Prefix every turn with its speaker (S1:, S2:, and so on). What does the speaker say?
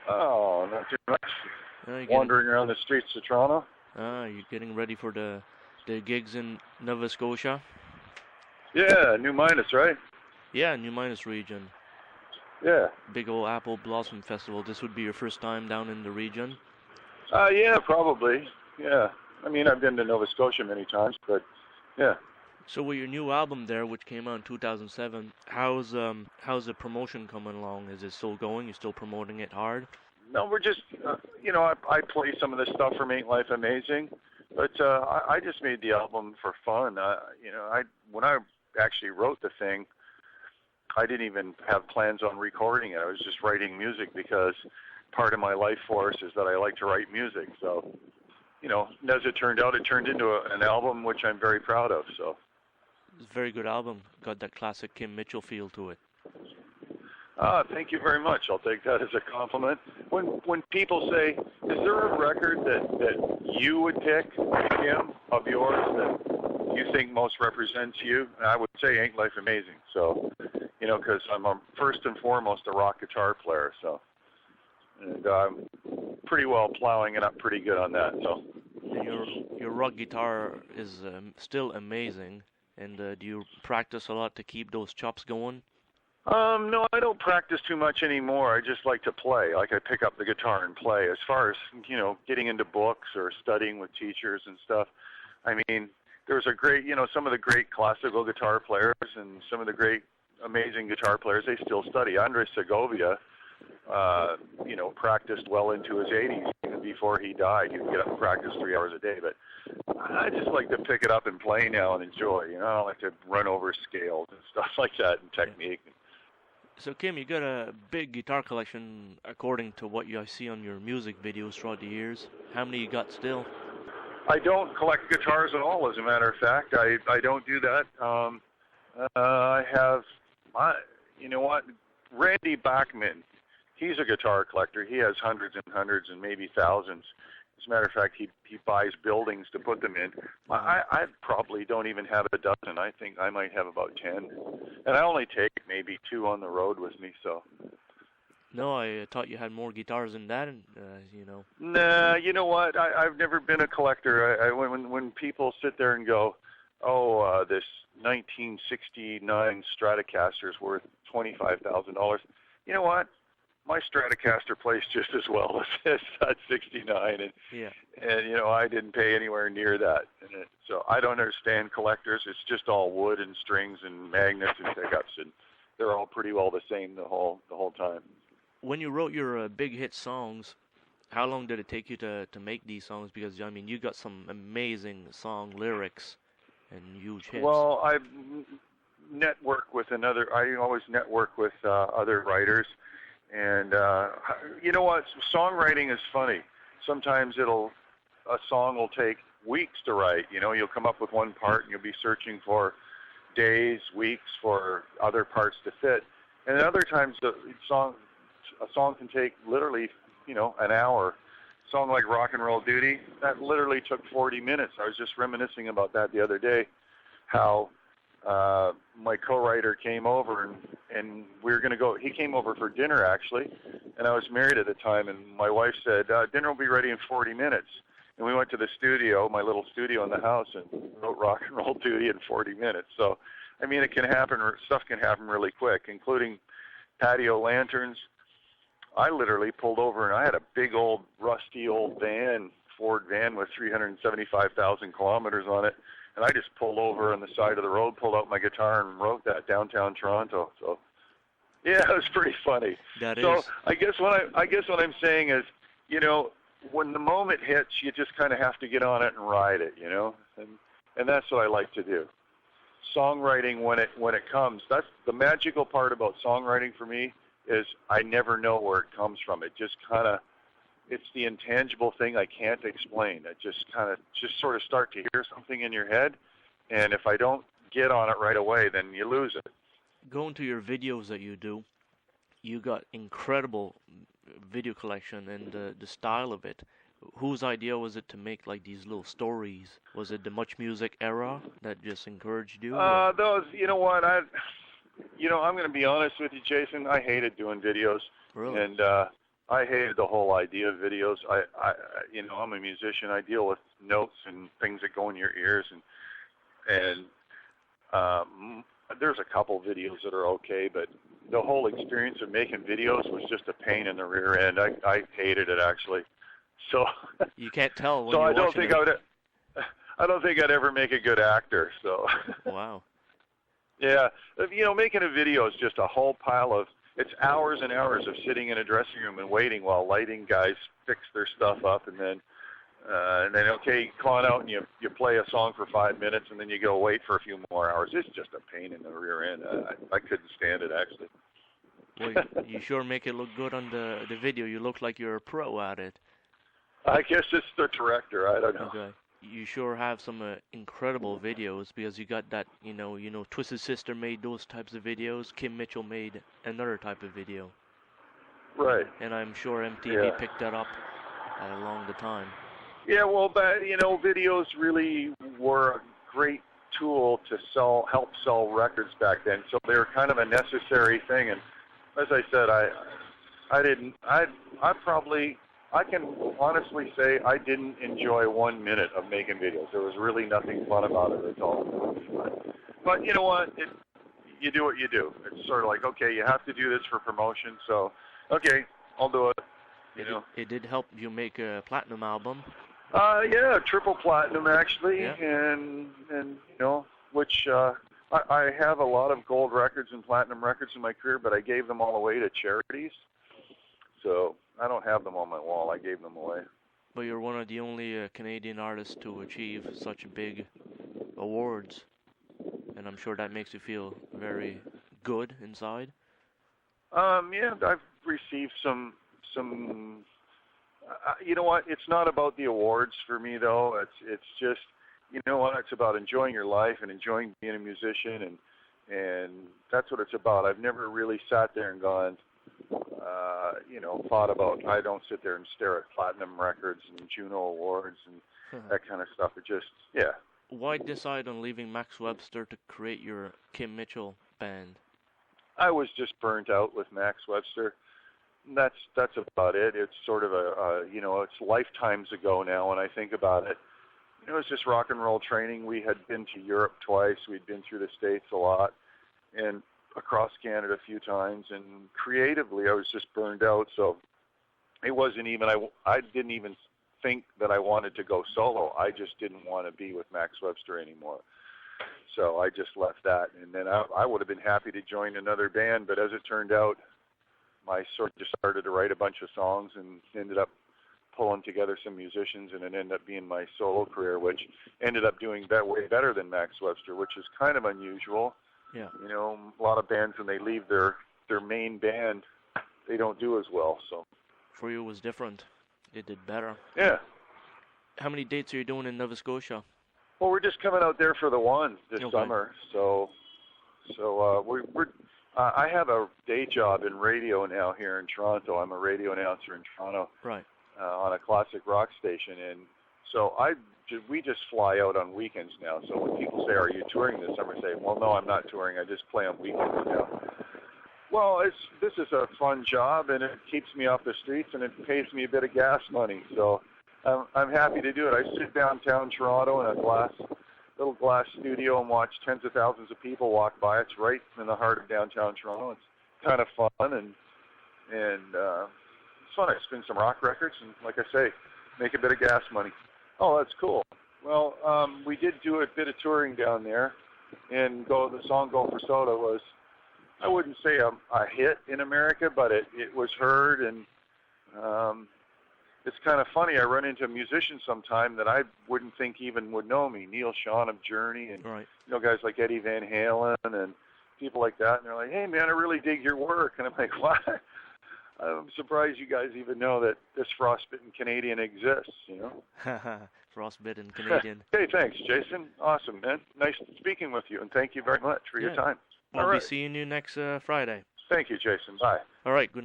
S1: Oh, not too much.
S2: You getting
S1: Wandering around the streets of Toronto.
S2: you getting ready for the gigs in Nova Scotia?
S1: Yeah, New Minus, right?
S2: Yeah, New Minus region.
S1: Yeah.
S2: Big old Apple Blossom Festival. This would be your first time down in the region?
S1: Yeah, probably. Yeah. I mean, I've been to Nova Scotia many times, but yeah.
S2: So with your new album there, which came out in 2007, how's the promotion coming along? Is it still going? You still promoting it hard?
S1: No, we're just, I play some of this stuff for Make Life Amazing, but I just made the album for fun. When I actually wrote the thing, I didn't even have plans on recording it. I was just writing music because part of my life force is that I like to write music. So, as it turned out, it turned into an album which I'm very proud of. So.
S2: It's a very good album. Got that classic Kim Mitchell feel to it.
S1: Thank you very much. I'll take that as a compliment. When people say, is there a record that you would pick, Kim, of yours that you think most represents you? I would say Ain't Life Amazing. So, because I'm first and foremost a rock guitar player. So, and I'm pretty well plowing it up pretty good on that. So.
S2: Your rock guitar is still amazing. And do you practice a lot to keep those chops going?
S1: No, I don't practice too much anymore. I just like to play. Like I pick up the guitar and play. As far as, getting into books or studying with teachers and stuff, I mean, there's some of the great classical guitar players and some of the great amazing guitar players, they still study. Andres Segovia, practiced well into his 80s. Even before he died, he would get up and practice 3 hours a day. But I just like to pick it up and play now and enjoy. I like to run over scales and stuff like that and technique.
S2: So Kim, you got a big guitar collection according to what I see on your music videos throughout the years. How many you got still?
S1: I don't collect guitars at all, as a matter of fact. I don't do that. I have, Randy Bachman, he's a guitar collector. He has hundreds and hundreds and maybe thousands. As a matter of fact, he buys buildings to put them in. I probably don't even have a dozen. I think I might have about 10. And I only take maybe 2 on the road with me, so.
S2: No, I thought you had more guitars than that,
S1: Nah, you know what? I've never been a collector. When people sit there and go, this 1969 Stratocaster's worth $25,000, you know what? My Stratocaster plays just as well as that 69, and I didn't pay anywhere near that. So I don't understand collectors. It's just all wood and strings and magnets and pickups, and they're all pretty well the same the whole time.
S2: When you wrote your big hit songs, how long did it take you to make these songs? Because you got some amazing song lyrics and huge hits.
S1: Well, I always network with other writers. And you know what? Songwriting is funny. Sometimes a song will take weeks to write. You'll come up with one part and you'll be searching for days, weeks for other parts to fit. And other times a song can take literally, an hour. A song like Rock and Roll Duty, that literally took 40 minutes. I was just reminiscing about that the other day, how my co-writer came over and we were going to go. He came over for dinner, actually, and I was married at the time, and my wife said, dinner will be ready in 40 minutes. And we went to the studio, my little studio in the house, and wrote Rock and Roll Duty in 40 minutes. So, I mean, it can happen, stuff can happen really quick, including Patio Lanterns. I literally pulled over, and I had a big old, rusty old van, Ford van with 375,000 kilometers on it. And I just pulled over on the side of the road, pulled out my guitar, and wrote that downtown Toronto. So, yeah, it was pretty funny.
S2: So
S1: I guess what I'm saying is, when the moment hits, you just kind of have to get on it and ride it, and that's what I like to do. Songwriting, when it comes, that's the magical part about songwriting for me, is I never know where it comes from. It just kind of, it's the intangible thing I can't explain. I just sort of start to hear something in your head, and if I don't get on it right away, then you lose it.
S2: Going to your videos that you do, you got incredible video collection and the style of it. Whose idea was it to make like these little stories? Was it the Much Music era that just encouraged you?
S1: Those, you know what, I'm going to be honest with you, Jason. I hated doing videos.
S2: Really?
S1: And I hated the whole idea of videos. I'm a musician. I deal with notes and things that go in your ears, and there's a couple videos that are okay, but the whole experience of making videos was just a pain in the rear end. I hated it, actually. So
S2: you can't tell when
S1: so
S2: you're
S1: I don't
S2: watching
S1: think
S2: it.
S1: I don't think I'd ever make a good actor. So
S2: Wow.
S1: yeah, making a video is just a whole pile of. It's hours and hours of sitting in a dressing room and waiting while lighting guys fix their stuff up, and then okay, come on out and you play a song for 5 minutes, and then you go wait for a few more hours. It's just a pain in the rear end. I couldn't stand it, actually.
S2: Well, you sure make it look good on the video. You look like you're a pro at it.
S1: I guess it's the director. I don't know.
S2: Okay. You sure have some incredible videos, because you got that, Twisted Sister made those types of videos. Kim Mitchell made another type of video.
S1: Right.
S2: And I'm sure MTV picked that up along the time.
S1: Yeah, well, but videos really were a great tool to help sell records back then. So they were kind of a necessary thing. And as I said, I can honestly say I didn't enjoy 1 minute of making videos. There was really nothing fun about it at all. But you know what? You do what you do. It's sort of like, okay, you have to do this for promotion, so okay, I'll do it.
S2: It did help you make a platinum album.
S1: Yeah, triple platinum actually,
S2: yeah.
S1: and which I have a lot of gold records and platinum records in my career, but I gave them all away to charities. So I don't have them on my wall. I gave them away.
S2: But you're one of the only Canadian artists to achieve such big awards, and I'm sure that makes you feel very good inside.
S1: Yeah, I've received some. You know what? It's not about the awards for me, though. It's just, it's about enjoying your life and enjoying being a musician, and that's what it's about. I've never really sat there and gone, thought about. I don't sit there and stare at platinum records and Juno awards and that kind of stuff. It just, yeah.
S2: Why decide on leaving Max Webster to create your Kim Mitchell band?
S1: I was just burnt out with Max Webster. That's about it. It's sort of it's lifetimes ago now when I think about it. It was just rock and roll training. We had been to Europe twice. We'd been through the States a lot and across Canada a few times. And creatively, I was just burned out. So it wasn't even, I didn't even think that I wanted to go solo. I just didn't want to be with Max Webster anymore. So I just left that. And then I would have been happy to join another band, but as it turned out, I sort of just started to write a bunch of songs and ended up pulling together some musicians, and it ended up being my solo career, which ended up doing way better than Max Webster, which is kind of unusual.
S2: Yeah.
S1: A lot of bands, when they leave their main band, they don't do as well. So
S2: for you, it was different. It did better.
S1: Yeah.
S2: How many dates are you doing in Nova Scotia?
S1: Well, we're just coming out there for the one this summer. So we're I have a day job in radio now here in Toronto. I'm a radio announcer in Toronto,
S2: right?
S1: On a classic rock station, and so we just fly out on weekends now. So when people say, "Are you touring this summer?" I say, "Well, no, I'm not touring. I just play on weekends now." Well, this is a fun job, and it keeps me off the streets, and it pays me a bit of gas money. So I'm happy to do it. I sit downtown Toronto in a little glass studio and watch tens of thousands of people walk by. It's right in the heart of downtown Toronto. It's kind of fun, and it's fun. I spin some rock records, and like I say, make a bit of gas money. Oh, that's cool. Well, we did do a bit of touring down there, and the song "Go for Soda" was, I wouldn't say a hit in America, but it was heard, and it's kind of funny. I run into musicians sometime that I wouldn't think even would know me. Neil Sean of Journey, and guys like Eddie Van Halen and people like that. And they're like, "Hey, man, I really dig your work." And I'm like, "What?" I'm surprised you guys even know that this frostbitten Canadian exists.
S2: Frostbitten Canadian.
S1: Hey, thanks, Jason. Awesome, man. Nice speaking with you, and thank you very much for your time.
S2: I'll be seeing you next Friday.
S1: Thank you, Jason. Bye.
S2: All right. Good night.